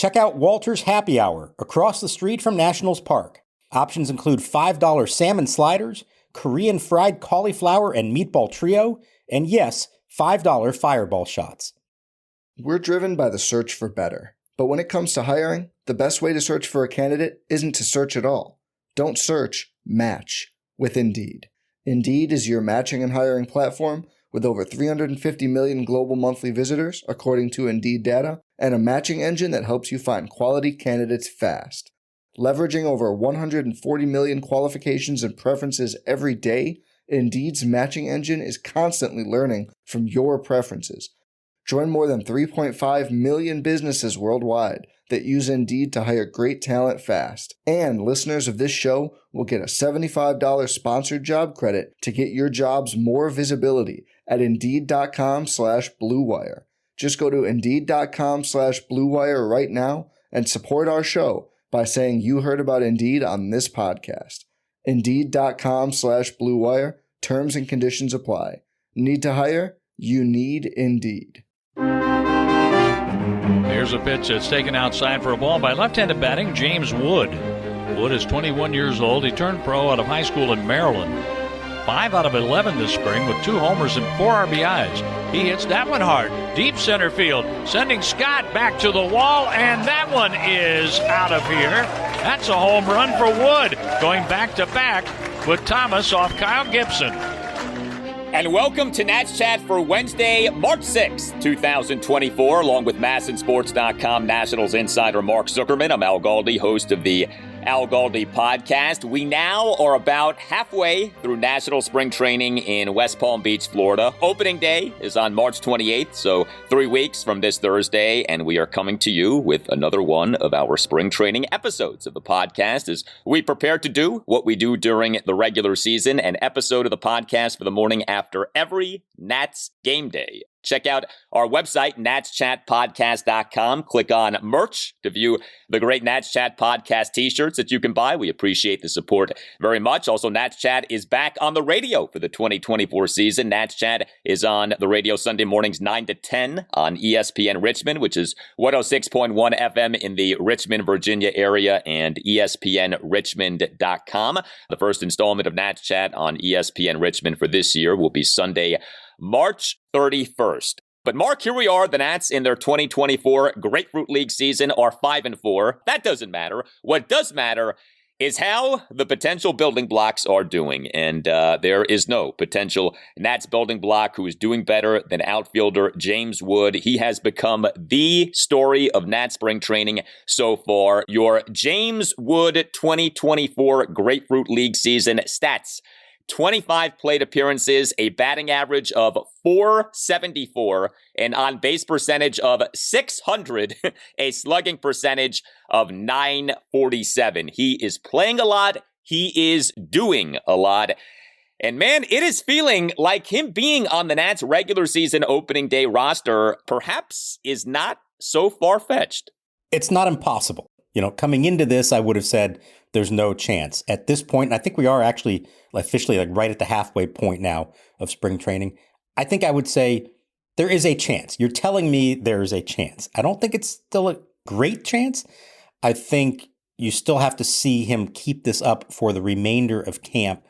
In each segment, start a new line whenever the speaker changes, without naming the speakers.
Check out Walter's Happy Hour across the street from Nationals Park. Options include $5 salmon sliders, Korean fried cauliflower and meatball trio, and yes, $5 fireball shots.
We're driven by the search for better. But when it comes to hiring, the best way to search for a candidate isn't to search at all. Don't search, match with Indeed. Indeed is your matching and hiring platform with over 350 million global monthly visitors, according to Indeed data, and a matching engine that helps you find quality candidates fast. Leveraging over 140 million qualifications and preferences every day, Indeed's matching engine is constantly learning from your preferences. Join more than 3.5 million businesses worldwide that use Indeed to hire great talent fast. And listeners of this show will get a $75 sponsored job credit to get your jobs more visibility at Indeed.com/Blue Wire. Just go to Indeed.com/Blue Wire right now and support our show by saying you heard about Indeed on this podcast. Indeed.com/Blue Wire. Terms and conditions apply. Need to hire? You need Indeed.
Here's a pitch that's taken outside for a ball by left-handed batting James Wood. Wood is 21 years old. He turned pro out of high school in Maryland. 5 out of 11 this spring with 2 homers and 4 RBIs. He hits that one hard, deep center field, sending Scott back to the wall, and that one is out of here. That's a home run for Wood, going back-to-back with Thomas off Kyle Gibson.
And welcome to Nats Chat for Wednesday, March 6th, 2024, along with MASNsports.com Nationals insider Mark Zuckerman. I'm Al Galdi, host of the Al Galdi podcast. We now are about halfway through National Spring Training in West Palm Beach, Florida. Opening day is on March 28th, so 3 weeks from this Thursday, and we are coming to you with another one of our spring training episodes of the podcast as we prepare to do what we do during the regular season, an episode of the podcast for the morning after every Nats game day. Check out our website, natschatpodcast.com. Click on merch to view the great Nats Chat podcast t-shirts that you can buy. We appreciate the support very much. Also, Nats Chat is back on the radio for the 2024 season. Nats Chat is on the radio Sunday mornings 9 to 10 on ESPN Richmond, which is 106.1 FM in the Richmond, Virginia area, and ESPNRichmond.com. The first installment of Nats Chat on ESPN Richmond for this year will be Sunday, March 31st. But Mark, here we are. The Nats in their 2024 Grapefruit League season are 5-4. That doesn't matter. What does matter is how the potential building blocks are doing. And there is no potential Nats building block who is doing better than outfielder James Wood. He has become the story of Nats spring training so far. Your James Wood 2024 Grapefruit League season stats: 25 plate appearances, a batting average of .474, an on-base percentage of .600, a slugging percentage of .947. He is playing a lot. He is doing a lot. And man, it is feeling like him being on the Nats regular season opening day roster perhaps is not so far-fetched.
It's not impossible. You know, coming into this, I would have said there's no chance. At this point, and I think we are actually officially right at the halfway point now of spring training, I think I would say there is a chance. You're telling me there is a chance. I don't think it's still a great chance. I think you still have to see him keep this up for the remainder of camp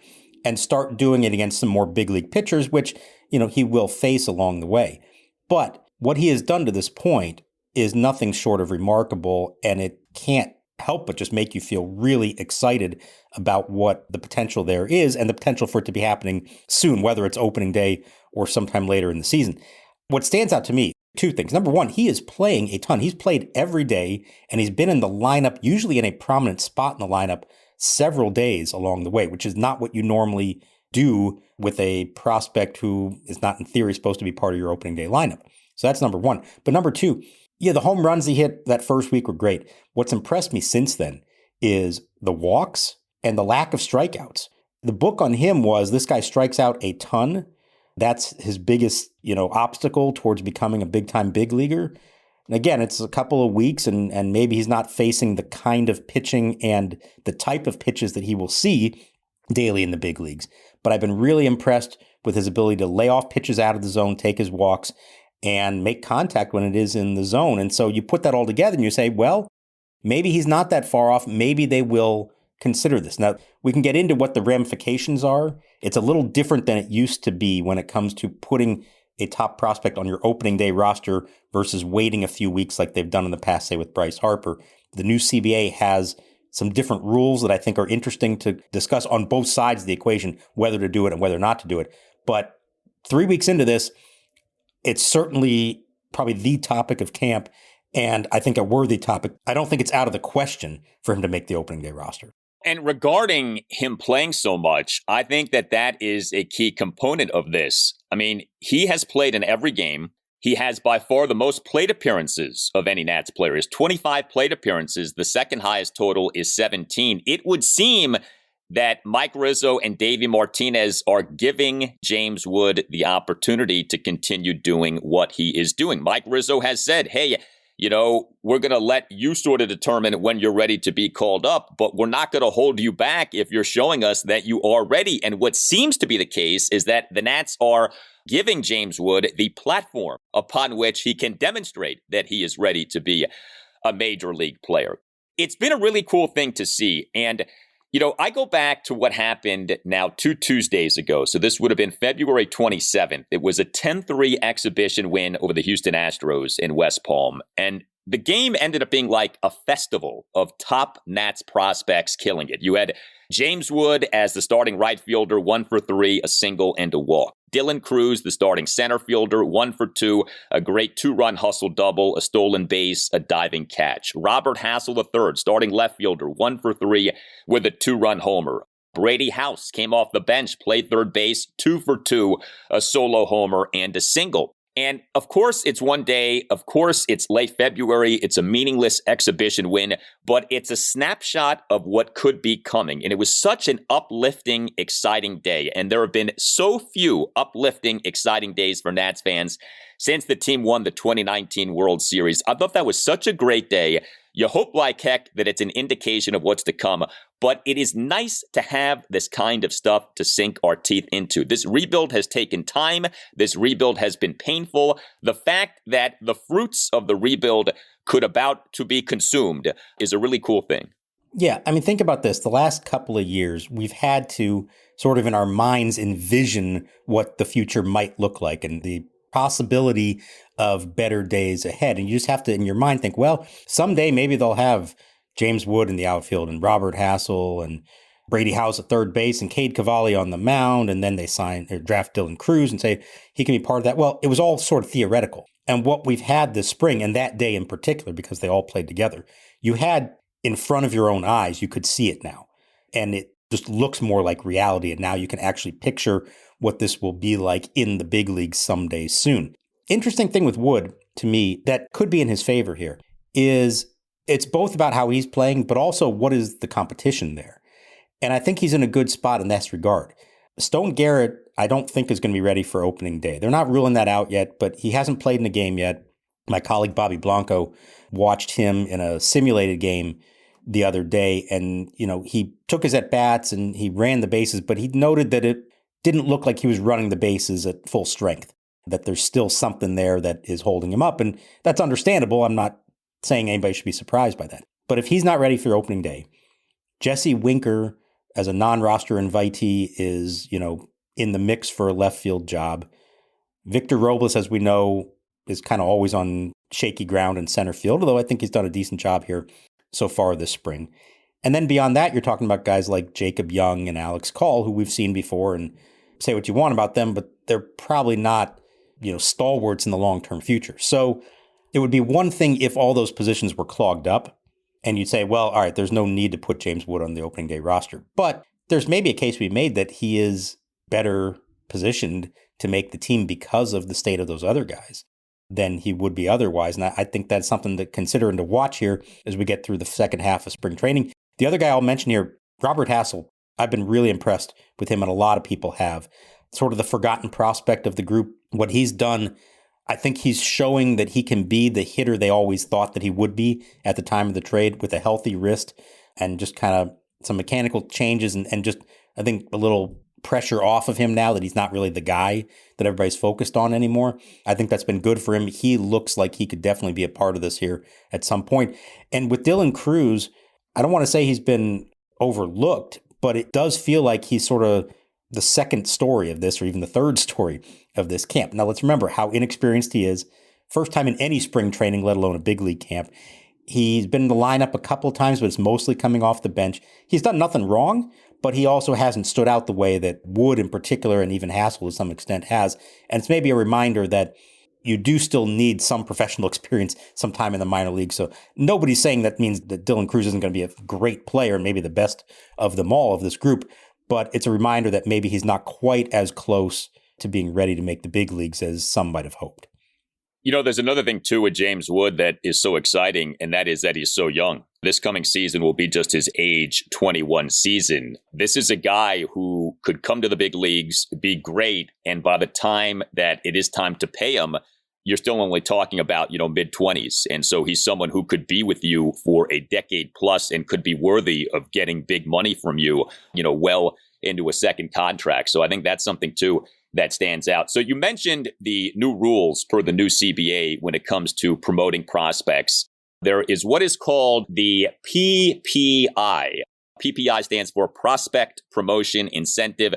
and start doing it against some more big league pitchers, which, you know, he will face along the way. But what he has done to this point is nothing short of remarkable, and it can't help but just make you feel really excited about what the potential there is and the potential for it to be happening soon, whether it's opening day or sometime later in the season. What stands out to me, 2 things. Number 1, he is playing a ton. He's played every day, and he's been in the lineup, usually in a prominent spot in the lineup, several days along the way, which is not what you normally do with a prospect who is not in theory supposed to be part of your opening day lineup. So that's number 1. But number 2, yeah, the home runs he hit that first week were great. What's impressed me since then is the walks and the lack of strikeouts. The book on him was this guy strikes out a ton. That's his biggest, obstacle towards becoming a big-time big leaguer. And again, it's a couple of weeks, and maybe he's not facing the kind of pitching and the type of pitches that he will see daily in the big leagues. But I've been really impressed with his ability to lay off pitches out of the zone, take his walks, and make contact when it is in the zone. And so you put that all together and you say, well, maybe he's not that far off. Maybe they will consider this. Now, we can get into what the ramifications are. It's a little different than it used to be when it comes to putting a top prospect on your opening day roster versus waiting a few weeks like they've done in the past, say with Bryce Harper. The new CBA has some different rules that I think are interesting to discuss on both sides of the equation, whether to do it and whether not to do it. But 3 weeks into this, it's certainly probably the topic of camp, and I think a worthy topic. I don't think it's out of the question for him to make the opening day roster.
And regarding him playing so much, I think that is a key component of this. I mean, he has played in every game. He has by far the most plate appearances of any Nats player. His 25 plate appearances. The second highest total is 17. It would seem that Mike Rizzo and Davey Martinez are giving James Wood the opportunity to continue doing what he is doing. Mike Rizzo has said, hey, we're going to let you sort of determine when you're ready to be called up, but we're not going to hold you back if you're showing us that you are ready. And what seems to be the case is that the Nats are giving James Wood the platform upon which he can demonstrate that he is ready to be a major league player. It's been a really cool thing to see. And I go back to what happened now 2 Tuesdays ago. So this would have been February 27th. It was a 10-3 exhibition win over the Houston Astros in West Palm. And the game ended up being like a festival of top Nats prospects killing it. You had James Wood as the starting right fielder, 1 for 3, a single and a walk. Dylan Cruz, the starting center fielder, 1 for 2, a great 2-run hustle double, a stolen base, a diving catch. Robert Hassell III, starting left fielder, 1 for 3 with a 2-run homer. Brady House came off the bench, played third base, 2 for 2, a solo homer and a single. And of course, it's one day. Of course, it's late February. It's a meaningless exhibition win, but it's a snapshot of what could be coming. And it was such an uplifting, exciting day. And there have been so few uplifting, exciting days for Nats fans since the team won the 2019 World Series. I thought that was such a great day. You hope like heck that it's an indication of what's to come, but it is nice to have this kind of stuff to sink our teeth into. This rebuild has taken time. This rebuild has been painful. The fact that the fruits of the rebuild could about to be consumed is a really cool thing.
Yeah, I mean, think about this. The last couple of years, we've had to sort of in our minds envision what the future might look like and the possibility of better days ahead. And you just have to, in your mind, think, well, someday maybe they'll have James Wood in the outfield and Robert Hassell and Brady House at third base and Cade Cavalli on the mound. And then they draft Dylan Cruz and say he can be part of that. Well, it was all sort of theoretical. And what we've had this spring, and that day in particular, because they all played together, you had in front of your own eyes, you could see it now. And it just looks more like reality. And now you can actually picture what this will be like in the big leagues someday soon. Interesting thing with Wood, to me, that could be in his favor here, is it's both about how he's playing, but also what is the competition there. And I think he's in a good spot in this regard. Stone Garrett, I don't think is going to be ready for opening day. They're not ruling that out yet, but he hasn't played in a game yet. My colleague Bobby Blanco watched him in a simulated game the other day, and he took his at-bats and he ran the bases, but he noted that it didn't look like he was running the bases at full strength, that there's still something there that is holding him up. And that's understandable. I'm not saying anybody should be surprised by that. But if he's not ready for opening day, Jesse Winker as a non-roster invitee is, in the mix for a left field job. Victor Robles, as we know, is kind of always on shaky ground in center field, although I think he's done a decent job here so far this spring. And then beyond that, you're talking about guys like Jacob Young and Alex Call, who we've seen before, and say what you want about them, but they're probably not, stalwarts in the long-term future. So it would be one thing if all those positions were clogged up and you'd say, well, all right, there's no need to put James Wood on the opening day roster. But there's maybe a case to be made that he is better positioned to make the team because of the state of those other guys than he would be otherwise. And I think that's something to consider and to watch here as we get through the second half of spring training. The other guy I'll mention here, Robert Hassell, I've been really impressed with him, and a lot of people have. Sort of the forgotten prospect of the group. What he's done, I think he's showing that he can be the hitter they always thought that he would be at the time of the trade, with a healthy wrist and just kind of some mechanical changes and just, I think, a little pressure off of him now that he's not really the guy that everybody's focused on anymore. I think that's been good for him. He looks like he could definitely be a part of this here at some point. And with Dylan Cruz, I don't want to say he's been overlooked, but it does feel like he's sort of the second story of this, or even the third story of this camp. Now, let's remember how inexperienced he is. First time in any spring training, let alone a big league camp. He's been in the lineup a couple of times, but it's mostly coming off the bench. He's done nothing wrong, but he also hasn't stood out the way that Wood in particular, and even Hassell to some extent, has. And it's maybe a reminder that you do still need some professional experience sometime in the minor league. So nobody's saying that means that Dylan Cruz isn't going to be a great player, maybe the best of them all of this group. But it's a reminder that maybe he's not quite as close to being ready to make the big leagues as some might have hoped.
You know, there's another thing, too, with James Wood that is so exciting, and that is that he's so young. This coming season will be just his age 21 season. This is a guy who could come to the big leagues, be great, and by the time that it is time to pay him, you're still only talking about, mid-20s. And so he's someone who could be with you for a decade plus and could be worthy of getting big money from you, well into a second contract. So I think that's something, too, that stands out. So you mentioned the new rules per the new CBA when it comes to promoting prospects. There is what is called the PPI. PPI stands for Prospect Promotion Incentive.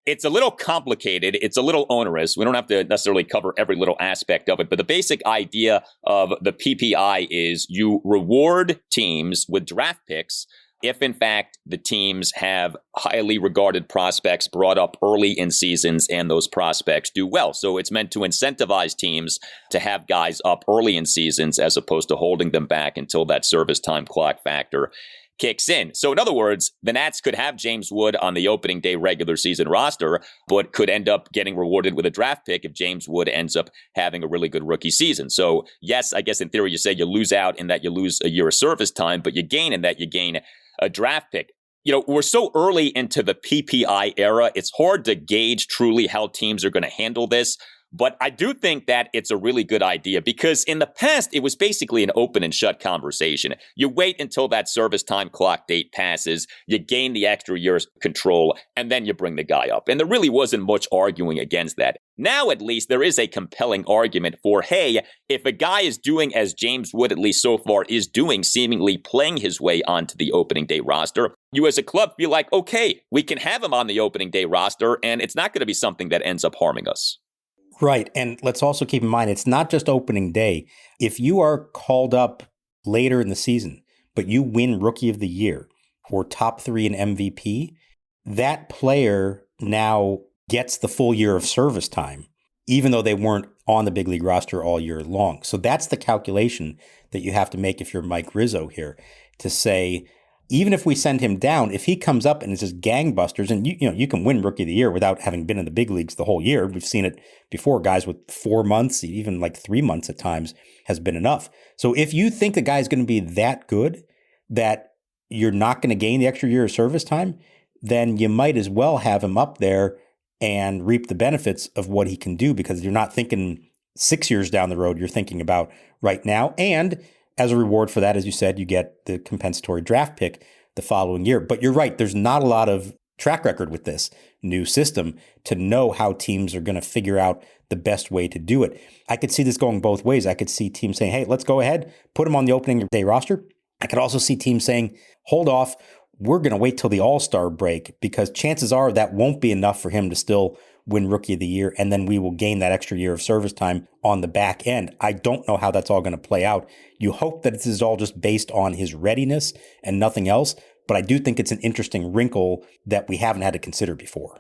It's a little complicated. It's a little onerous. We don't have to necessarily cover every little aspect of it, but the basic idea of the PPI is you reward teams with draft picks if, in fact, the teams have highly regarded prospects brought up early in seasons and those prospects do well. So it's meant to incentivize teams to have guys up early in seasons as opposed to holding them back until that service time clock factor kicks in. So in other words, the Nats could have James Wood on the opening day regular season roster, but could end up getting rewarded with a draft pick if James Wood ends up having a really good rookie season. So yes, I guess in theory you say you lose out in that you lose a year of service time, but you gain in that you gain a draft pick. We're so early into the PPI era, it's hard to gauge truly how teams are going to handle this. But I do think that it's a really good idea because in the past, it was basically an open and shut conversation. You wait until that service time clock date passes, you gain the extra year's control, and then you bring the guy up. And there really wasn't much arguing against that. Now, at least, there is a compelling argument for, hey, if a guy is doing as James Wood, at least so far, is doing, seemingly playing his way onto the opening day roster, you as a club feel like, okay, we can have him on the opening day roster, and it's not going to be something that ends up harming us.
Right. And let's also keep in mind, it's not just opening day. If you are called up later in the season, but you win Rookie of the Year or top 3 in MVP, that player now gets the full year of service time, even though they weren't on the big league roster all year long. So that's the calculation that you have to make if you're Mike Rizzo here, to say, even if we send him down, if he comes up and is just gangbusters, and you can win Rookie of the Year without having been in the big leagues the whole year. We've seen it before. Guys with 4 months, even like 3 months at times, has been enough. So if you think the guy's going to be that good that you're not going to gain the extra year of service time, then you might as well have him up there and reap the benefits of what he can do, because you're not thinking 6 years down the road. You're thinking about right now. And as a reward for that, as you said, you get the compensatory draft pick the following year. But you're right, there's not a lot of track record with this new system to know how teams are going to figure out the best way to do it. I could see this going both ways. I could see teams saying, hey, let's go ahead, put him on the opening day roster. I could also see teams saying, hold off, we're going to wait till the All-Star break, because chances are that won't be enough for him to still win Rookie of the Year, and then we will gain that extra year of service time on the back end. I don't know how that's all going to play out. You hope that this is all just based on his readiness and nothing else, but I do think it's an interesting wrinkle that we haven't had to consider before.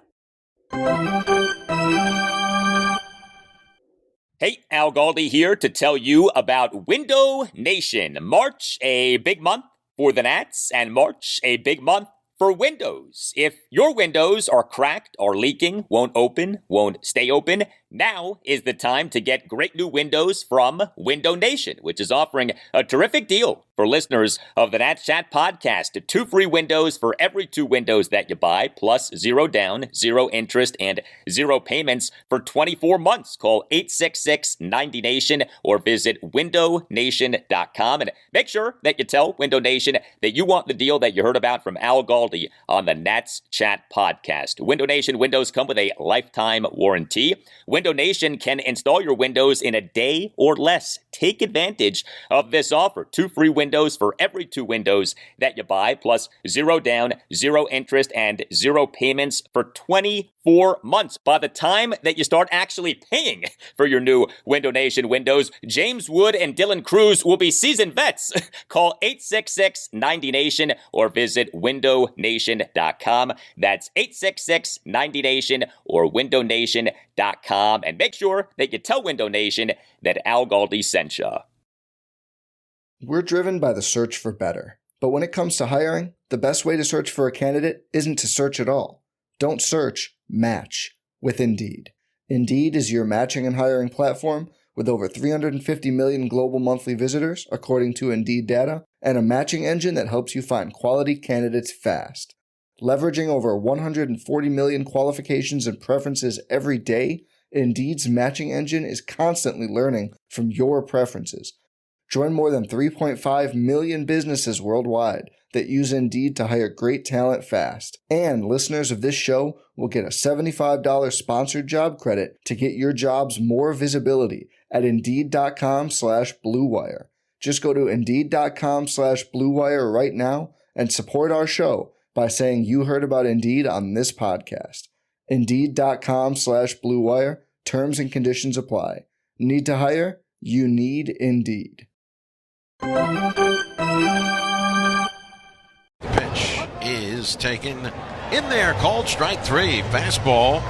Hey, Al Galdi here to tell you about Window Nation. March, a big month for the Nats, and March, a big month for windows. If your windows are cracked or leaking, won't open, won't stay open, Now is the time to get great new windows from Window Nation, which is offering a terrific deal for listeners of the Nats Chat podcast. 2 free windows for every 2 windows that you buy, plus 0 down, 0 interest, and 0 payments for 24 months. Call 866-90-NATION or visit windownation.com. And make sure that you tell Window Nation that you want the deal that you heard about from Al Galdi on the Nats Chat podcast. Window Nation windows come with a lifetime warranty. Window Nation can install your windows in a day or less. Take advantage of this offer. 2 free windows for every 2 windows that you buy, plus 0 down, 0 interest, and 0 payments for 24 months. By the time that you start actually paying for your new Window Nation windows, James Wood and Dylan Cruz will be seasoned vets. Call 866-90-NATION or visit windownation.com. That's 866-90-NATION or windownation.com. And make sure that you tell Window Nation that Al Galdi sent you.
We're driven by the search for better. But when it comes to hiring, the best way to search for a candidate isn't to search at all. Don't search, match with Indeed. Indeed is your matching and hiring platform with over 350 million global monthly visitors, according to Indeed data, and a matching engine that helps you find quality candidates fast. Leveraging over 140 million qualifications and preferences every day, Indeed's matching engine is constantly learning from your preferences. Join more than 3.5 million businesses worldwide that use Indeed to hire great talent fast. And listeners of this show will get a $75 sponsored job credit to get your jobs more visibility at Indeed.com/Blue Wire. Just go to Indeed.com/Blue Wire right now and support our show by saying you heard about Indeed on this podcast. Indeed.com/Blue Wire. Terms and conditions apply. Need to hire? You need Indeed.
The pitch is taken in there, called strike 3. Fastball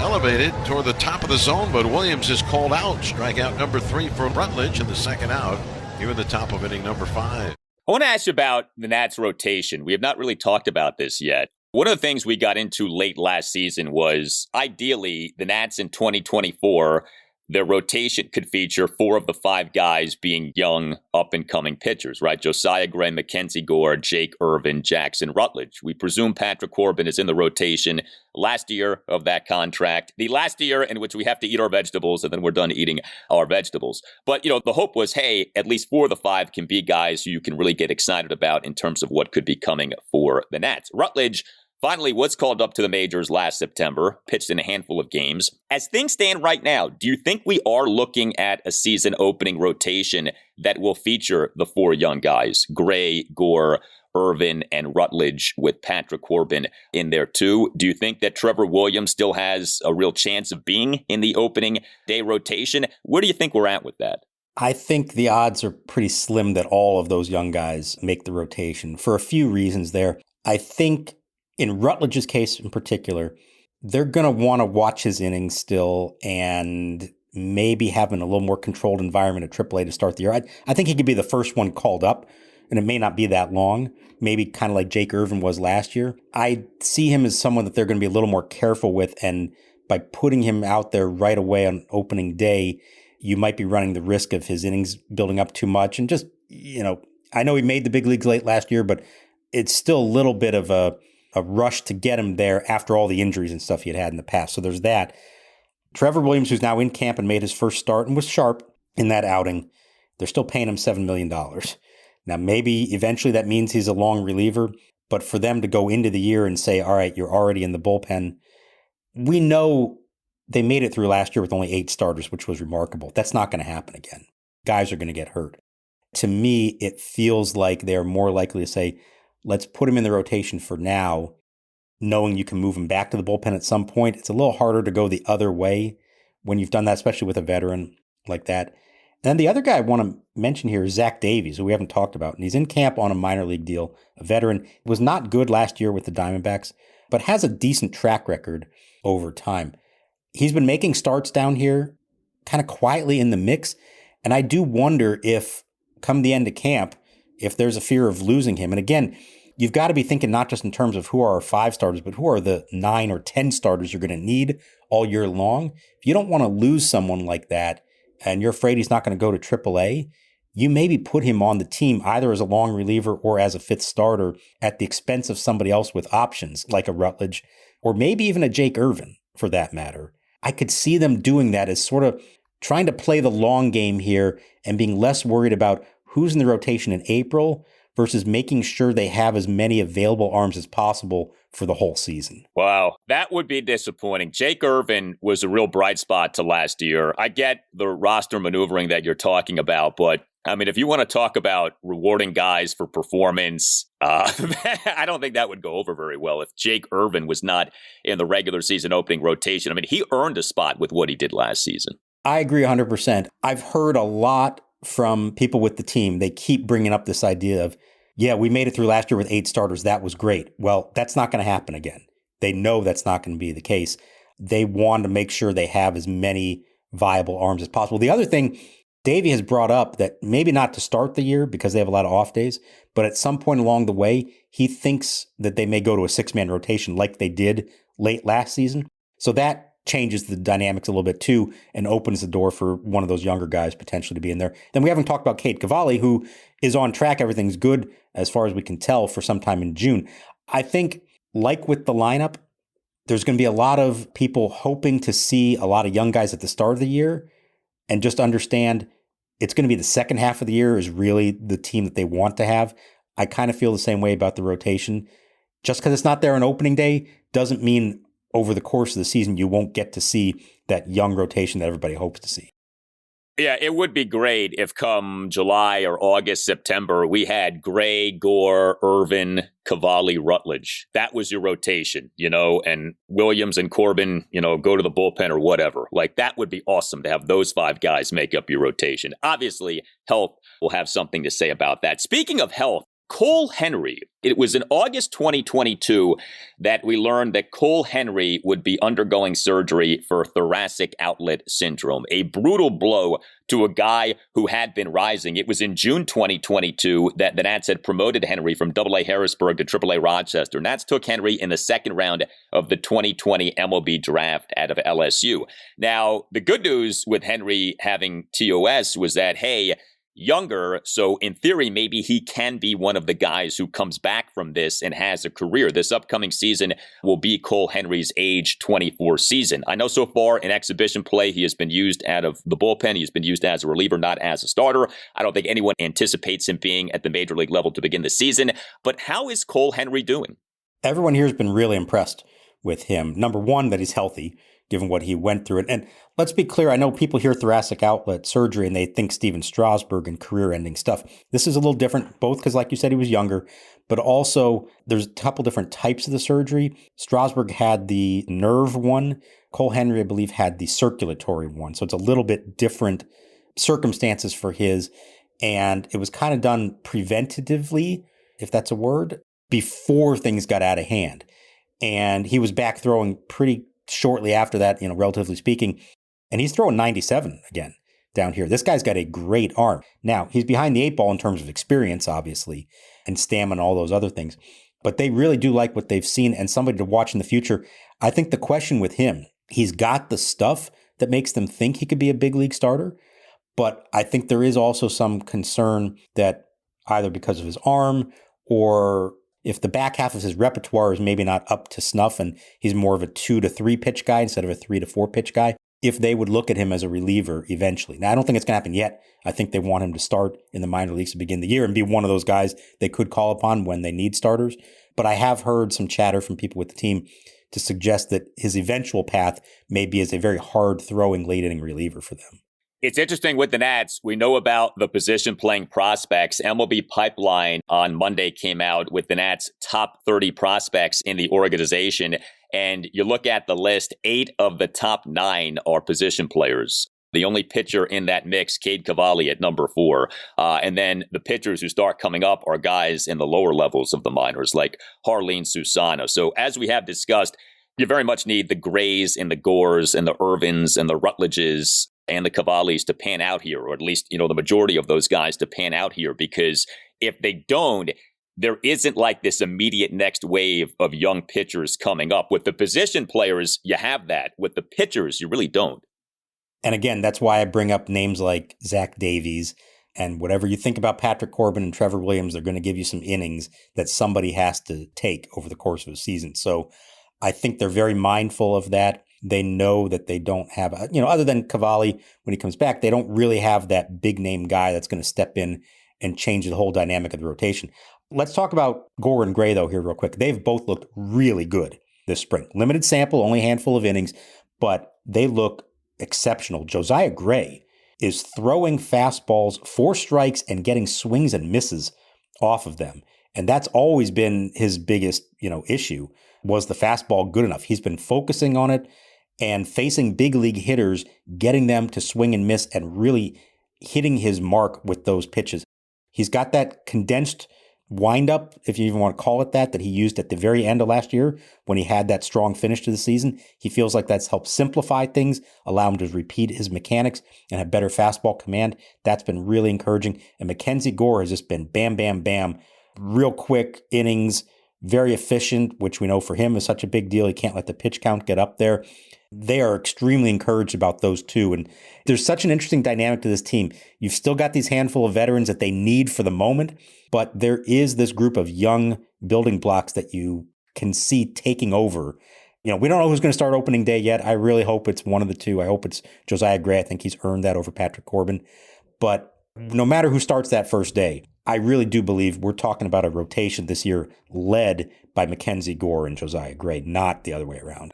elevated toward the top of the zone, but Williams is called out. Strikeout number 3 for Rutledge in the second out, here in the top of inning number 5.
I want to ask you about the Nats rotation. We have not really talked about this yet. One of the things we got into late last season was, ideally, the Nats in 2024, their rotation could feature 4 of the 5 guys being young, up-and-coming pitchers, right? Josiah Gray, Mackenzie Gore, Jake Irvin, Jackson Rutledge. We presume Patrick Corbin is in the rotation last year of that contract, the last year in which we have to eat our vegetables, and then we're done eating our vegetables. But, the hope was, hey, at least 4 of the 5 can be guys who you can really get excited about in terms of what could be coming for the Nats. Rutledge finally was called up to the majors last September, pitched in a handful of games. As things stand right now, do you think we are looking at a season opening rotation that will feature the 4 young guys, Gray, Gore, Irvin, and Rutledge, with Patrick Corbin in there too? Do you think that Trevor Williams still has a real chance of being in the opening day rotation? Where do you think we're at with that?
I think the odds are pretty slim that all of those young guys make the rotation for a few reasons there. I think in Rutledge's case in particular, they're going to want to watch his innings still and maybe have him in a little more controlled environment at AAA to start the year. I think he could be the first one called up, and it may not be that long, maybe kind of like Jake Irvin was last year. I see him as someone that they're going to be a little more careful with, and by putting him out there right away on opening day, you might be running the risk of his innings building up too much. And just, I know he made the big leagues late last year, but it's still a little bit of a rush to get him there after all the injuries and stuff he had in the past. So there's that. Trevor Williams, who's now in camp and made his first start and was sharp in that outing, they're still paying him $7 million. Now, maybe eventually that means he's a long reliever, but for them to go into the year and say, all right, you're already in the bullpen, we know they made it through last year with only 8 starters, which was remarkable. That's not going to happen again. Guys are going to get hurt. To me, it feels like they're more likely to say, let's put him in the rotation for now, knowing you can move him back to the bullpen at some point. It's a little harder to go the other way when you've done that, especially with a veteran like that. And then the other guy I want to mention here is Zach Davies, who we haven't talked about. And he's in camp on a minor league deal, a veteran. Was not good last year with the Diamondbacks, but has a decent track record over time. He's been making starts down here kind of quietly in the mix. And I do wonder if, come the end of camp, if there's a fear of losing him. And again, you've got to be thinking not just in terms of who are our 5 starters, but who are the 9 or 10 starters you're going to need all year long. If you don't want to lose someone like that and you're afraid he's not going to go to AAA, you maybe put him on the team either as a long reliever or as a fifth starter at the expense of somebody else with options like a Rutledge or maybe even a Jake Irvin for that matter. I could see them doing that as sort of trying to play the long game here and being less worried about who's in the rotation in April versus making sure they have as many available arms as possible for the whole season.
Wow, that would be disappointing. Jake Irvin was a real bright spot to last year. I get the roster maneuvering that you're talking about, but I mean, if you want to talk about rewarding guys for performance, I don't think that would go over very well if Jake Irvin was not in the regular season opening rotation. I mean, he earned a spot with what he did last season.
I agree 100%. I've heard a lot from people with the team. They keep bringing up this idea of, yeah, we made it through last year with 8 starters. That was great. Well, that's not going to happen again. They know that's not going to be the case. They want to make sure they have as many viable arms as possible. The other thing Davey has brought up, that maybe not to start the year because they have a lot of off days, but at some point along the way, he thinks that they may go to a 6-man rotation like they did late last season. So that changes the dynamics a little bit too and opens the door for one of those younger guys potentially to be in there. Then we haven't talked about Cade Cavalli, who is on track. Everything's good as far as we can tell for sometime in June. I think, like with the lineup, there's going to be a lot of people hoping to see a lot of young guys at the start of the year and just understand it's going to be the second half of the year is really the team that they want to have. I kind of feel the same way about the rotation. Just because it's not there on opening day doesn't mean over the course of the season you won't get to see that young rotation that everybody hopes to see.
Yeah, it would be great if come July or August, September, we had Gray, Gore, Irvin, Cavalli, Rutledge. That was your rotation, and Williams and Corbin, go to the bullpen or whatever. Like, that would be awesome to have those 5 guys make up your rotation. Obviously, health will have something to say about that. Speaking of health, Cole Henry. It was in August 2022 that we learned that Cole Henry would be undergoing surgery for thoracic outlet syndrome, a brutal blow to a guy who had been rising. It was in June 2022 that the Nats had promoted Henry from AA Harrisburg to AAA Rochester. Nats took Henry in the second round of the 2020 MLB draft out of LSU. Now, the good news with Henry having TOS was that, hey, younger, so in theory, maybe he can be one of the guys who comes back from this and has a career. This upcoming season will be Cole Henry's age 24 season. I know so far in exhibition play, he has been used out of the bullpen. He's been used as a reliever, not as a starter. I don't think anyone anticipates him being at the major league level to begin the season. But how is Cole Henry doing?
Everyone here has been really impressed with him. Number one, that he's healthy, given what he went through. And let's be clear, I know people hear thoracic outlet surgery and they think Steven Strasburg and career-ending stuff. This is a little different, both because, like you said, he was younger, but also there's a couple different types of the surgery. Strasburg had the nerve one. Cole Henry, I believe, had the circulatory one. So it's a little bit different circumstances for his. And it was kind of done preventatively, if that's a word, before things got out of hand. And he was back throwing pretty shortly after that, relatively speaking. And he's throwing 97 again down here. This guy's got a great arm. Now, he's behind the 8 ball in terms of experience, obviously, and stamina, all those other things. But they really do like what they've seen and somebody to watch in the future. I think the question with him, he's got the stuff that makes them think he could be a big league starter. But I think there is also some concern that either because of his arm or if the back half of his repertoire is maybe not up to snuff and he's more of a 2 to 3 pitch guy instead of a 3 to 4 pitch guy, if they would look at him as a reliever eventually. Now, I don't think it's going to happen yet. I think they want him to start in the minor leagues to begin the year and be one of those guys they could call upon when they need starters. But I have heard some chatter from people with the team to suggest that his eventual path may be as a very hard throwing late inning reliever for them.
It's interesting with the Nats. We know about the position playing prospects. MLB Pipeline on Monday came out with the Nats' top 30 prospects in the organization. And you look at the list, 8 of the top 9 are position players. The only pitcher in that mix, Cade Cavalli at number 4. And then the pitchers who start coming up are guys in the lower levels of the minors, like Harleen Susano. So as we have discussed, you very much need the Grays and the Gores and the Irvins and the Rutledges and the Cavallis to pan out here, or at least, the majority of those guys to pan out here, because if they don't, there isn't like this immediate next wave of young pitchers coming up. With the position players, you have that. With the pitchers, you really don't.
And again, that's why I bring up names like Zach Davies. And whatever you think about Patrick Corbin and Trevor Williams, they're going to give you some innings that somebody has to take over the course of a season. So I think they're very mindful of that. They know that they don't have, other than Cavalli, when he comes back, they don't really have that big name guy that's going to step in and change the whole dynamic of the rotation. Let's talk about Gore and Gray, though, here real quick. They've both looked really good this spring. Limited sample, only a handful of innings, but they look exceptional. Josiah Gray is throwing fastballs 4 strikes and getting swings and misses off of them. And that's always been his biggest, issue, was the fastball good enough. He's been focusing on it and facing big league hitters, getting them to swing and miss and really hitting his mark with those pitches. He's got that condensed windup, if you even want to call it that he used at the very end of last year when he had that strong finish to the season. He feels like that's helped simplify things, allow him to repeat his mechanics and have better fastball command. That's been really encouraging. And Mackenzie Gore has just been bam, bam, bam, real quick innings, very efficient, which we know for him is such a big deal. He can't let the pitch count get up there. They are extremely encouraged about those two. And there's such an interesting dynamic to this team. You've still got these handful of veterans that they need for the moment, but there is this group of young building blocks that you can see taking over. We don't know who's going to start opening day yet. I really hope it's one of the two. I hope it's Josiah Gray. I think he's earned that over Patrick Corbin. But no matter who starts that first day, I really do believe we're talking about a rotation this year led by Mackenzie Gore and Josiah Gray, not the other way around.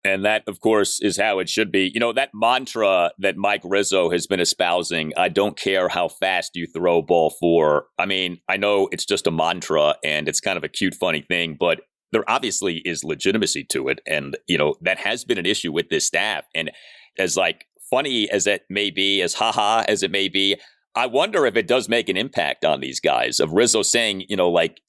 And that, of course, is how it should be. That mantra that Mike Rizzo has been espousing, I don't care how fast you throw ball 4. I mean, I know it's just a mantra and it's kind of a cute, funny thing, but there obviously is legitimacy to it. And, that has been an issue with this staff. And as funny as it may be, as haha as it may be, I wonder if it does make an impact on these guys of Rizzo saying,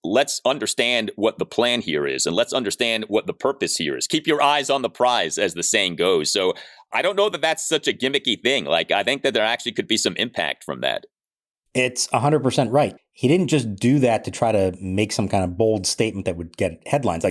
let's understand what the plan here is and let's understand what the purpose here is. Keep your eyes on the prize, as the saying goes. So I don't know that that's such a gimmicky thing. I think that there actually could be some impact from that.
It's 100% right. He didn't just do that to try to make some kind of bold statement that would get headlines.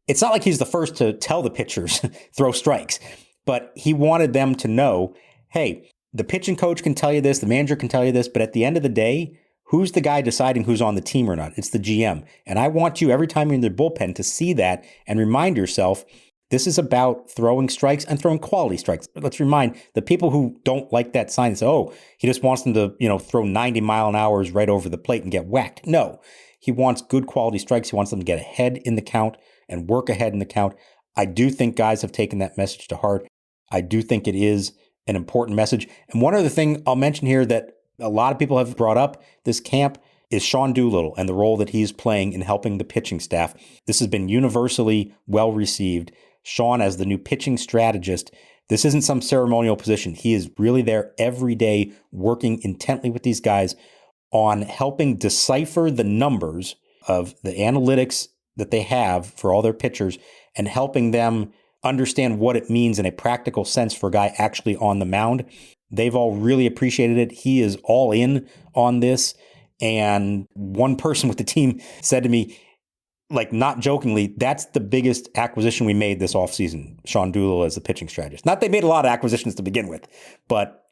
It's not like he's the first to tell the pitchers throw strikes, but he wanted them to know, hey, the pitching coach can tell you this, the manager can tell you this, but at the end of the day, who's the guy deciding who's on the team or not? It's the GM. And I want you, every time you're in the bullpen, to see that and remind yourself, this is about throwing strikes and throwing quality strikes. Let's remind the people who don't like that sign and say, oh, he just wants them to, throw 90 mile an hour right over the plate and get whacked. No, he wants good quality strikes. He wants them to get ahead in the count and work ahead in the count. I do think guys have taken that message to heart. I do think it is an important message. And one other thing I'll mention here that a lot of people have brought up this camp is Sean Doolittle and the role that he's playing in helping the pitching staff. This has been universally well received. Sean, as the new pitching strategist, this isn't some ceremonial position. He is really there every day working intently with these guys on helping decipher the numbers of the analytics that they have for all their pitchers and helping them understand what it means in a practical sense for a guy actually on the mound. They've all really appreciated it. He is all in on this. And one person with the team said to me, not jokingly, that's the biggest acquisition we made this offseason, Sean Doolittle as the pitching strategist. Not they made a lot of acquisitions to begin with, but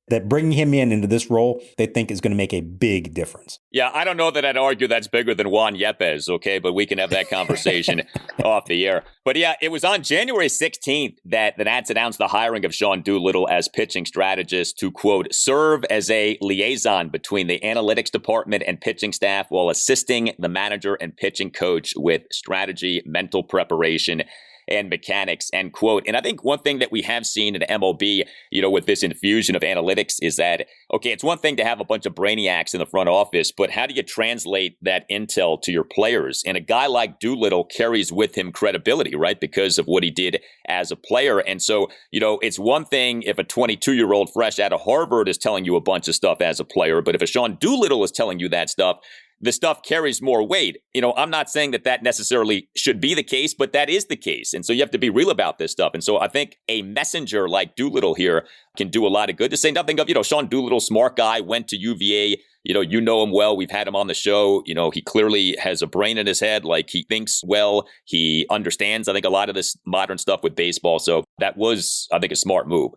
that bringing him into this role, they think is going to make a big difference.
Yeah, I don't know that I'd argue that's bigger than Juan Yepes, okay? But we can have that conversation off the air. But yeah, it was on January 16th that the Nats announced the hiring of Sean Doolittle as pitching strategist to, quote, serve as a liaison between the analytics department and pitching staff while assisting the manager and pitching coach with strategy, mental preparation, and mechanics, end quote. And I think one thing that we have seen in MLB, with this infusion of analytics is that, okay, it's one thing to have a bunch of brainiacs in the front office, but how do you translate that intel to your players? And a guy like Doolittle carries with him credibility, right? Because of what he did as a player. And so, it's one thing if a 22-year-old fresh out of Harvard is telling you a bunch of stuff as a player, but if a Sean Doolittle is telling you that stuff, the stuff carries more weight. I'm not saying that necessarily should be the case, but that is the case. And so you have to be real about this stuff. And so I think a messenger like Doolittle here can do a lot of good. To say nothing of, Sean Doolittle, smart guy, went to UVA. You know him well. We've had him on the show. He clearly has a brain in his head. Like, he thinks well. He understands, I think, a lot of this modern stuff with baseball. So that was, I think, a smart move.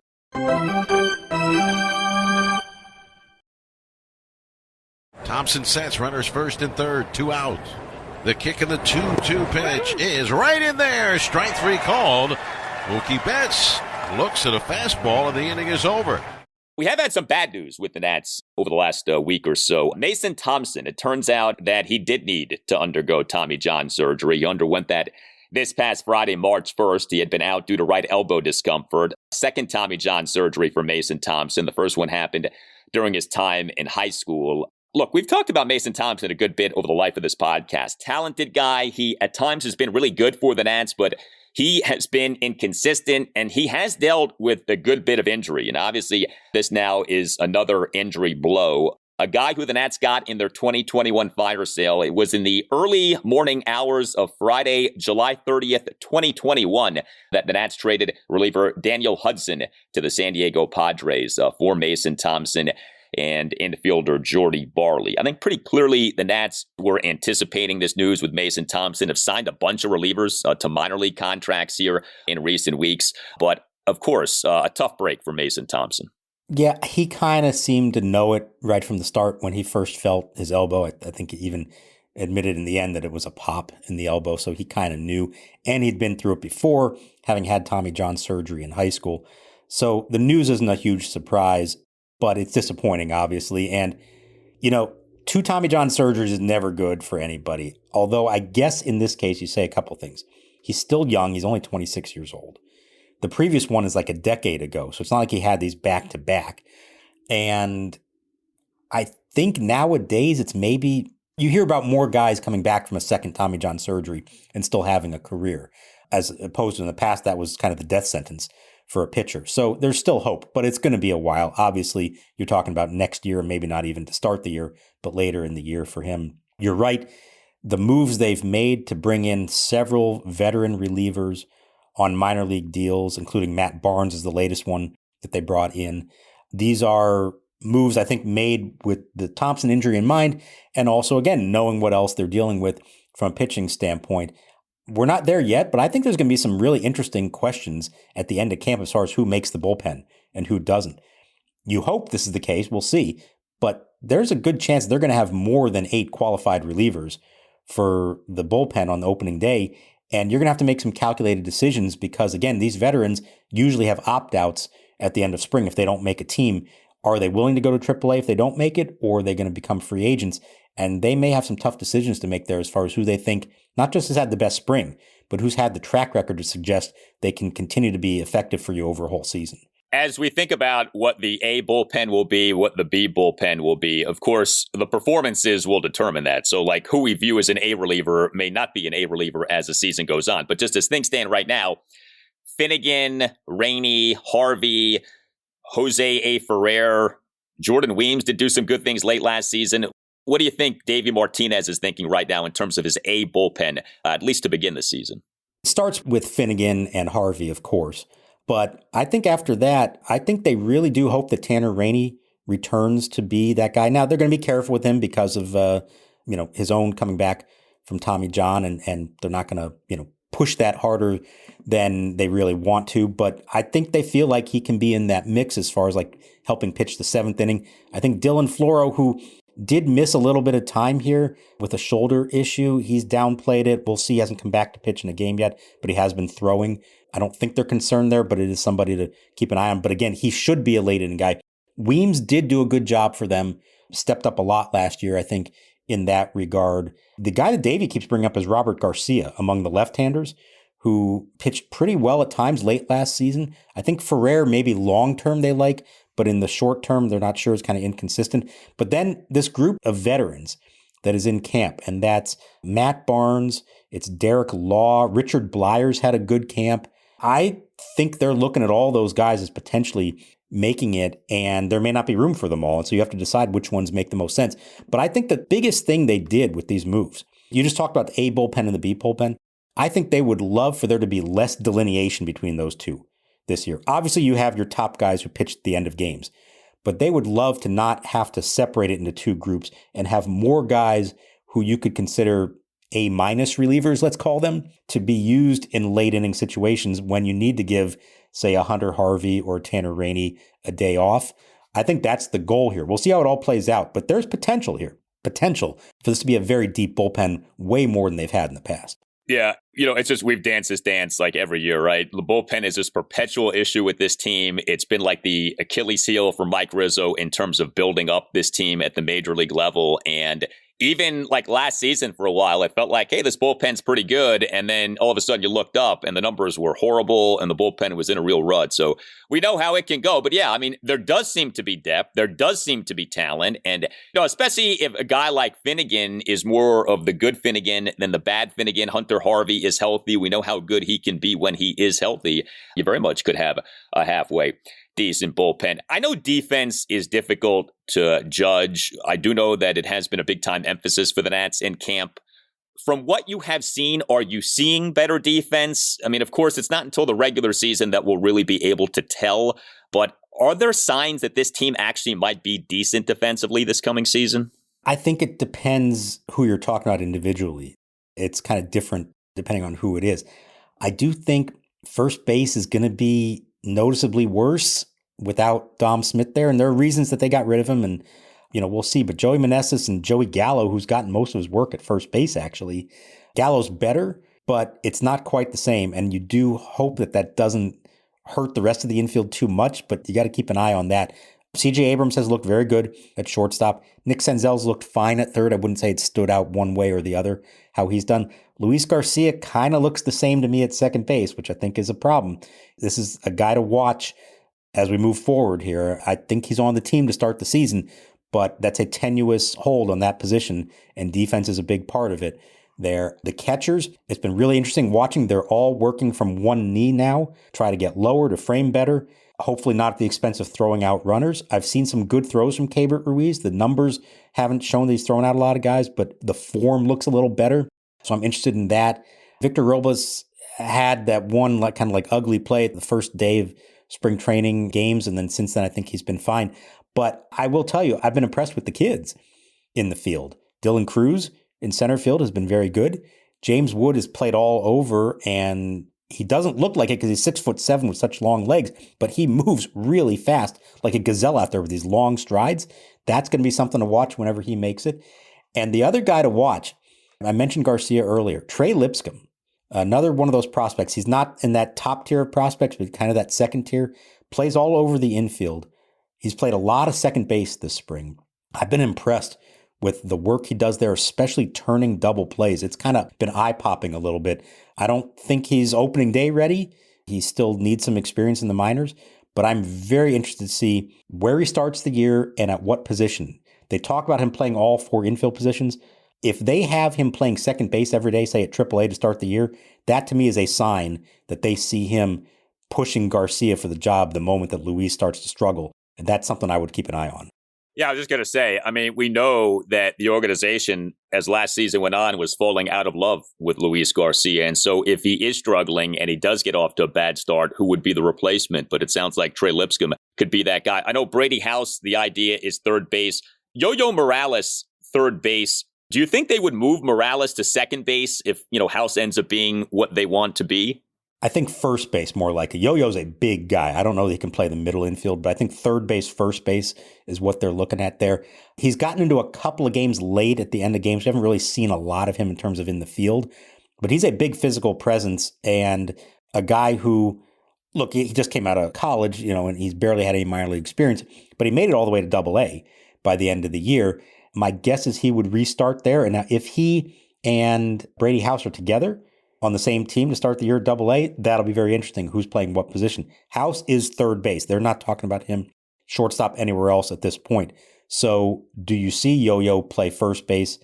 Thompson sets, runners first and third, 2 out. The kick and the 2-2 pitch is right in there. Strike 3 called. Mookie Betts looks at a fastball and the inning is over.
We have had some bad news with the Nats over the last week or so. Mason Thompson, it turns out that he did need to undergo Tommy John surgery. He underwent that this past Friday, March 1st. He had been out due to right elbow discomfort. Second Tommy John surgery for Mason Thompson. The first one happened during his time in high school. Look, we've talked about Mason Thompson a good bit over the life of this podcast. Talented guy. He at times has been really good for the Nats, but he has been inconsistent, and he has dealt with a good bit of injury. And obviously, this now is another injury blow. A guy who the Nats got in their 2021 fire sale. It was in the early morning hours of Friday, July 30th, 2021, that the Nats traded reliever Daniel Hudson to the San Diego Padres for Mason Thompson and infielder Jordy Barley. I think pretty clearly the Nats were anticipating this news with Mason Thompson, have signed a bunch of relievers to minor league contracts here in recent weeks. But, of course, a tough break for Mason Thompson.
Yeah, he kind of seemed to know it right from the start when he first felt his elbow. I think he even admitted in the end that it was a pop in the elbow, so he kind of knew. And he'd been through it before, having had Tommy John surgery in high school. So the news isn't a huge surprise, but it's disappointing, obviously. And, 2 Tommy John surgeries is never good for anybody. Although I guess in this case, you say a couple things. He's still young. He's only 26 years old. The previous one is like a decade ago. So it's not like he had these back to back. And I think nowadays it's maybe, you hear about more guys coming back from a second Tommy John surgery and still having a career, as opposed to in the past, that was kind of the death sentence for a pitcher. So there's still hope, but it's going to be a while. Obviously, you're talking about next year, maybe not even to start the year, but later in the year for him. You're right. The moves they've made to bring in several veteran relievers on minor league deals, including Matt Barnes is the latest one that they brought in. These are moves, I think, made with the Thompson injury in mind, and also, again, knowing what else they're dealing with from a pitching standpoint. We're not there yet, but I think there's going to be some really interesting questions at the end of camp as far as who makes the bullpen and who doesn't. You hope this is the case. We'll see. But there's a good chance they're going to have more than 8 qualified relievers for the bullpen on the opening day. And you're going to have to make some calculated decisions because, again, these veterans usually have opt-outs at the end of spring if they don't make a team. Are they willing to go to AAA if they don't make it, or are they going to become free agents? And they may have some tough decisions to make there as far as who they think not just has had the best spring, but who's had the track record to suggest they can continue to be effective for you over a whole season.
As we think about what the A bullpen will be, what the B bullpen will be, of course, the performances will determine that. So, like, who we view as an A reliever may not be an A reliever as the season goes on. But just as things stand right now, Finnegan, Rainey, Harvey, Jose A. Ferrer, Jordan Weems did do some good things late last season. What do you think Davey Martinez is thinking right now in terms of his A bullpen, at least to begin the season?
It starts with Finnegan and Harvey, of course. But I think after that, I think they really do hope that Tanner Rainey returns to be that guy. Now, they're going to be careful with him because of his own coming back from Tommy John, and they're not going to push that harder than they really want to. But I think they feel like he can be in that mix as far as like helping pitch the 7th inning. I think Dylan Floro, who did miss a little bit of time here with a shoulder issue, he's downplayed it. We'll see. He hasn't come back to pitch in a game yet, but he has been throwing. I don't think they're concerned there, but it is somebody to keep an eye on. But again, he should be a late inning guy. Weems did do a good job for them, stepped up a lot last year, I think, in that regard. The guy that Davey keeps bringing up is Robert Garcia among the left-handers, who pitched pretty well at times late last season. I think Ferrer maybe long-term they like, but in the short term, they're not sure. It's kind of inconsistent. But then this group of veterans that is in camp, and that's Matt Barnes, it's Derek Law, Richard Blyers had a good camp. I think they're looking at all those guys as potentially making it, and there may not be room for them all. And so you have to decide which ones make the most sense. But I think the biggest thing they did with these moves, you just talked about the A bullpen and the B bullpen. I think they would love for there to be less delineation between those two this year. Obviously, you have your top guys who pitch at the end of games, but they would love to not have to separate it into two groups and have more guys who you could consider A- relievers, let's call them, to be used in late inning situations when you need to give, say, a Hunter Harvey or Tanner Rainey a day off. I think that's the goal here. We'll see how it all plays out, but there's potential here, potential for this to be a very deep bullpen, way more than they've had in the past.
Yeah, it's just we've danced this dance like every year, right? The bullpen is this perpetual issue with this team. It's been like the Achilles heel for Mike Rizzo in terms of building up this team at the major league level. And even like last season for a while, it felt like, hey, this bullpen's pretty good. And then all of a sudden you looked up and the numbers were horrible and the bullpen was in a real rut. So we know how it can go. But yeah, I mean, there does seem to be depth. There does seem to be talent. And, especially if a guy like Finnegan is more of the good Finnegan than the bad Finnegan. Hunter Harvey is healthy. We know how good he can be when he is healthy. You very much could have a halfway decent bullpen. I know defense is difficult to judge. I do know that it has been a big time emphasis for the Nats in camp. From what you have seen, are you seeing better defense? I mean, of course, it's not until the regular season that we'll really be able to tell, but are there signs that this team actually might be decent defensively this coming season?
I think it depends who you're talking about individually. It's kind of different depending on who it is. I do think first base is going to be noticeably worse without Dom Smith there. And there are reasons that they got rid of him. And, we'll see. But Joey Meneses and Joey Gallo, who's gotten most of his work at first base, actually. Gallo's better, but it's not quite the same. And you do hope that that doesn't hurt the rest of the infield too much, but you got to keep an eye on that. CJ Abrams has looked very good at shortstop. Nick Senzel's looked fine at third. I wouldn't say it stood out one way or the other, how he's done. Luis Garcia kind of looks the same to me at second base, which I think is a problem. This is a guy to watch as we move forward here. I think he's on the team to start the season, but that's a tenuous hold on that position, and defense is a big part of it there. The catchers, it's been really interesting watching. They're all working from one knee now, try to get lower to frame better. Hopefully not at the expense of throwing out runners. I've seen some good throws from Keibert Ruiz. The numbers haven't shown that he's thrown out a lot of guys, but the form looks a little better. So I'm interested in that. Victor Robles had that one kind of ugly play at the first day of spring training games, and then since then I think he's been fine. But I will tell you, I've been impressed with the kids in the field. Dylan Cruz in center field has been very good. James Wood has played all over, and he doesn't look like it because he's 6'7" with such long legs, but he moves really fast, like a gazelle out there with these long strides. That's going to be something to watch whenever he makes it. And the other guy to watch, I mentioned Garcia earlier, Trey Lipscomb, another one of those prospects. He's not in that top tier of prospects, but kind of that second tier, plays all over the infield. He's played a lot of second base this spring. I've been impressed with the work he does there, especially turning double plays. It's kind of been eye-popping a little bit. I don't think he's opening day ready. He still needs some experience in the minors, but I'm very interested to see where he starts the year and at what position. They talk about him playing all four infield positions. If they have him playing second base every day, say at AAA to start the year, that to me is a sign that they see him pushing Garcia for the job the moment that Luis starts to struggle. And that's something I would keep an eye on.
Yeah, I was just going to say, I mean, we know that the organization, as last season went on, was falling out of love with Luis Garcia. And so if he is struggling and he does get off to a bad start, who would be the replacement? But it sounds like Trey Lipscomb could be that guy. I know Brady House, the idea is third base. Yo-Yo Morales, third base. Do you think they would move Morales to second base if, House ends up being what they want to be?
I think first base more likely. Yo-Yo's a big guy. I don't know that he can play the middle infield, but I think third base, first base is what they're looking at there. He's gotten into a couple of games late at the end of games. We haven't really seen a lot of him in terms of in the field, but he's a big physical presence and a guy who, look, he just came out of college, and he's barely had any minor league experience, but he made it all the way to AA by the end of the year. My guess is he would restart there. And now if he and Brady House are together on the same team to start the year at AA, that'll be very interesting. Who's playing what position? House is third base. They're not talking about him shortstop anywhere else at this point. So do you see Yo-Yo play first base,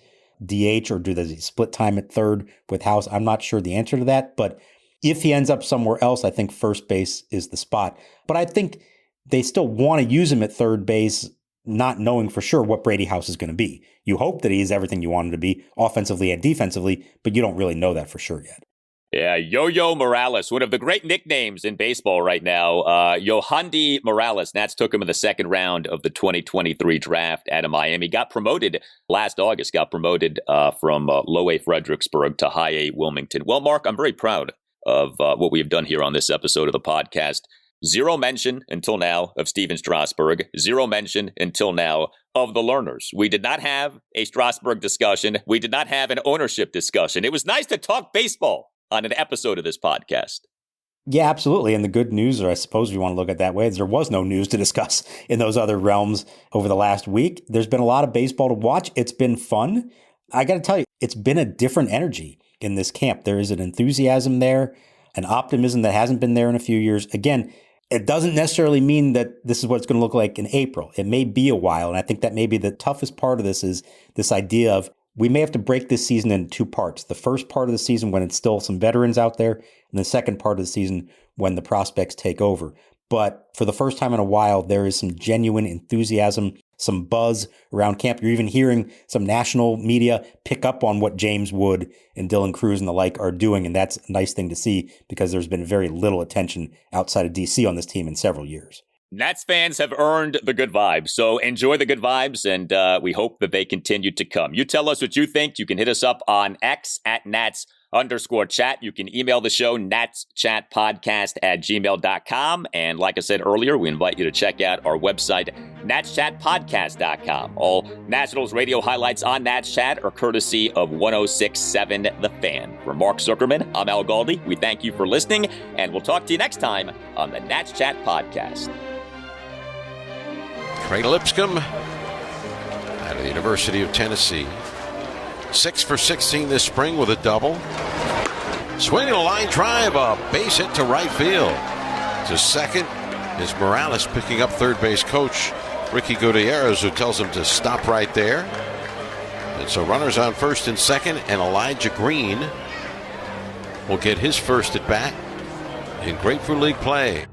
DH, or does he split time at third with House? I'm not sure the answer to that, but if he ends up somewhere else, I think first base is the spot. But I think they still want to use him at third base, not knowing for sure what Brady House is going to be. You hope that he is everything you want him to be, offensively and defensively, but you don't really know that for sure yet.
Yeah, Yo-Yo Morales, one of the great nicknames in baseball right now. Yohandy Morales. Nats took him in the second round of the 2023 draft out of Miami. Got promoted last August, from low A Fredericksburg to high A Wilmington. Well, Mark, I'm very proud of what we have done here on this episode of the podcast. Zero mention until now of Steven Strasburg. Zero mention until now of the learners. We did not have a Strasburg discussion. We did not have an ownership discussion. It was nice to talk baseball on an episode of this podcast.
Yeah, absolutely. And the good news, or I suppose we want to look at it that way, is there was no news to discuss in those other realms over the last week. There's been a lot of baseball to watch. It's been fun. I got to tell you, it's been a different energy in this camp. There is an enthusiasm there, an optimism that hasn't been there in a few years. Again, it doesn't necessarily mean that this is what it's going to look like in April. It may be a while. And I think that maybe the toughest part of this is this idea of we may have to break this season into two parts. The first part of the season when it's still some veterans out there, and the second part of the season when the prospects take over. But for the first time in a while, there is some genuine enthusiasm, some buzz around camp. You're even hearing some national media pick up on what James Wood and Dylan Cruz and the like are doing. And that's a nice thing to see because there's been very little attention outside of DC on this team in several years.
Nats fans have earned the good vibes, so enjoy the good vibes, and we hope that they continue to come. You tell us what you think. You can hit us up on X at Nats_chat. You can email the show, natschatpodcast@gmail.com. And like I said earlier, we invite you to check out our website, natschatpodcast.com. All Nationals radio highlights on Nats Chat are courtesy of 106.7 The Fan. For Mark Zuckerman, I'm Al Galdi. We thank you for listening, and we'll talk to you next time on the Nats Chat Podcast.
Trey Lipscomb out of the University of Tennessee. 6 for 16 this spring with a double. Swinging a line drive, a base hit to right field. To second is Morales picking up third base coach Ricky Gutierrez, who tells him to stop right there. And so runners on first and second, and Elijah Green will get his first at bat in Grapefruit League play.